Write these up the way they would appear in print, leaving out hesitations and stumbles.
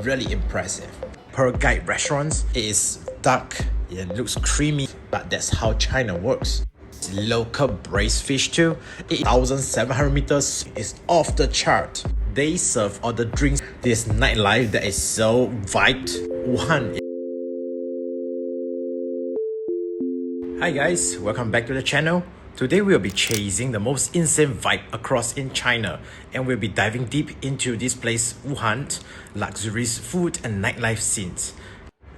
Really impressive. Per guide restaurants, it is dark, it looks creamy, but that's how China works. Local braised fish too. 1,700 meters is off the chart. They serve all the drinks. This nightlife that is so vibed. Wuhan. Hi guys, welcome back to the channel. Today we'll be chasing the most insane vibe across in China, and we'll be diving deep into this place, Wuhan, luxurious food and nightlife scenes.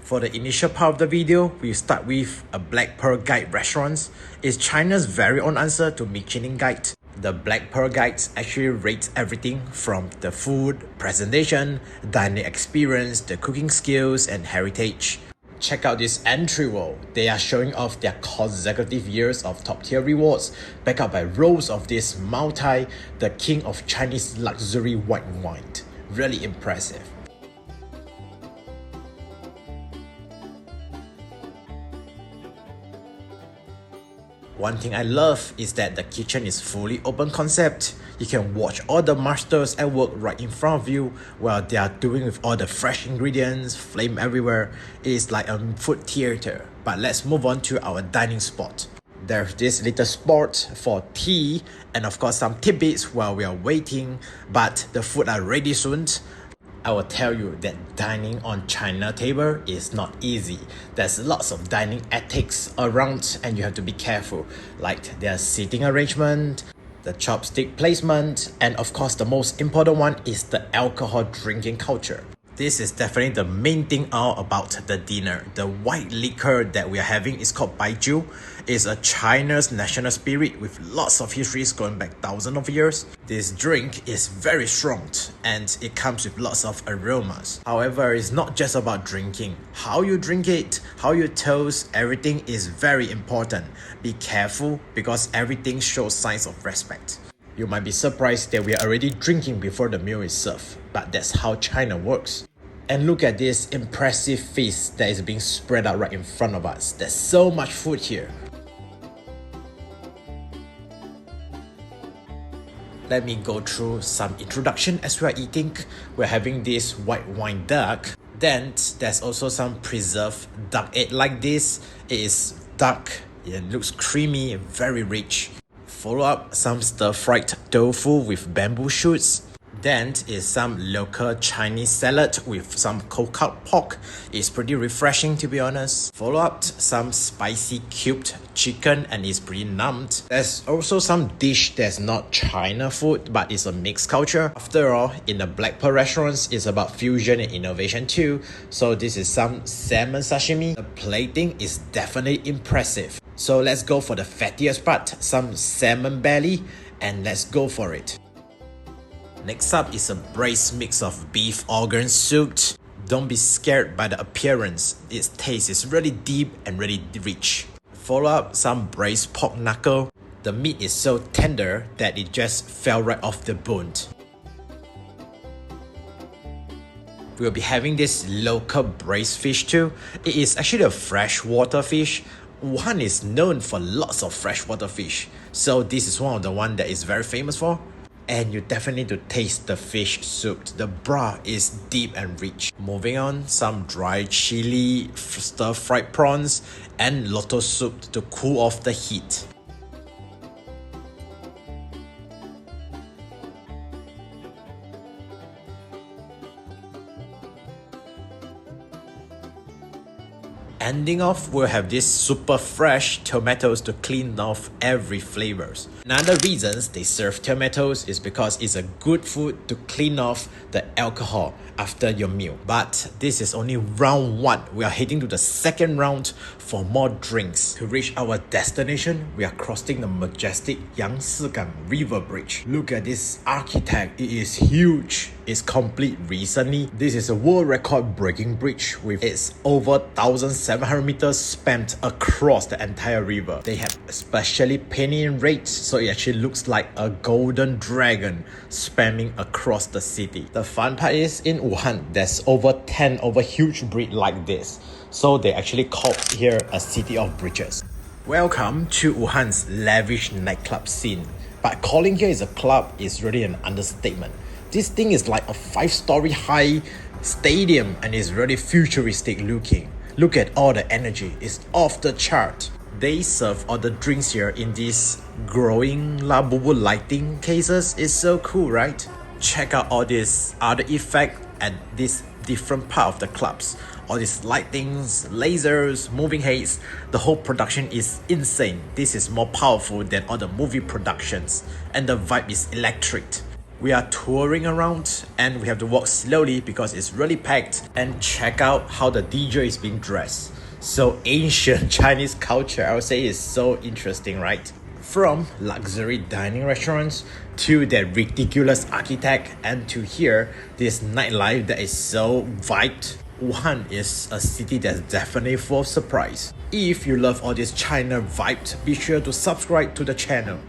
For the initial part of the video, we'll start with a Black Pearl Guide restaurant. It's China's very own answer to Michelin Guide. The Black Pearl Guides actually rate everything from the food, presentation, dining experience, the cooking skills, and heritage. Check out this entry wall. They are showing off their consecutive years of top tier rewards, backed up by rows of this Moutai, the king of Chinese luxury white wine. Really impressive. One thing I love is that the kitchen is fully open concept. You can watch all the masters at work right in front of you while they are doing with all the fresh ingredients, flame everywhere. It is like a food theater. But let's move on to our dining spot. There's this little spot for tea and of course some tidbits while we are waiting, but the food are ready soon. I will tell you that dining on China table is not easy. There's lots of dining ethics around and you have to be careful, like their seating arrangement, the chopstick placement, and of course the most important one is the alcohol drinking culture. This is definitely the main thing all about the dinner. The white liquor that we are having is called Baijiu. It's a China's national spirit with lots of histories going back thousands of years. This drink is very strong and it comes with lots of aromas. However, it's not just about drinking. How you drink it, how you toast, everything is very important. Be careful because everything shows signs of respect. You might be surprised that we are already drinking before the meal is served, but that's how China works. And look at this impressive feast that is being spread out right in front of us. There's so much food here. Let me go through some introduction as we are eating. We're having this white wine duck. Then there's also some preserved duck egg like this. It is dark, it looks creamy, very rich. Follow up some stir-fried tofu with bamboo shoots. Then is some local Chinese salad with some cooked pork. It's pretty refreshing to be honest. Follow up some spicy cubed chicken and it's pretty numbed. There's also some dish that's not China food but it's a mixed culture. After all, in the Black Pearl restaurants, it's about fusion and innovation too. So this is some salmon sashimi. The plating is definitely impressive. So let's go for the fattiest part, some salmon belly, and let's go for it. Next up is a braised mix of beef organ soup. Don't be scared by the appearance. Its taste is really deep and really rich. Follow up some braised pork knuckle. The meat is so tender that it just fell right off the bone. We'll be having this local braised fish too. It is actually a freshwater fish. Wuhan is known for lots of freshwater fish, so this is one of the one that is very famous for. And you definitely need to taste the fish soup. The broth is deep and rich. Moving on, some dry chili, stir-fried prawns, and lotus soup to cool off the heat. Ending off, we'll have this super fresh tomatoes to clean off every flavors. Another reasons they serve tomatoes is because it's a good food to clean off the alcohol after your meal. But this is only round 1. We are heading to the second round for more drinks. To reach our destination, we are crossing the majestic Yangtse River Bridge. Look at this architect, it is huge. It's complete recently. This is a world record breaking bridge with its over 1,700 meters spanned across the entire river. They have specially painted in red, so it actually looks like a golden dragon spamming across the city. The fun part is in Wuhan, there's over 10 huge bridge like this. So they actually called here a city of bridges. Welcome to Wuhan's lavish nightclub scene. But calling here is a club is really an understatement. This thing is like a 5-story high stadium and it's really futuristic looking. Look at all the energy, it's off the chart. They serve all the drinks here in these growing labubu lighting cases. It's so cool, right? Check out all this other effect at this different part of the clubs. All these lightings, lasers, moving heads. The whole production is insane. This is more powerful than all the movie productions, and the vibe is electric. We are touring around and we have to walk slowly because it's really packed, and check out how the DJ is being dressed. So ancient Chinese culture, I would say, is so interesting, right? From luxury dining restaurants to that ridiculous architect, and to here, this nightlife that is so vibed. Wuhan is a city that's definitely full of surprise. If you love all this China vibes, be sure to subscribe to the channel.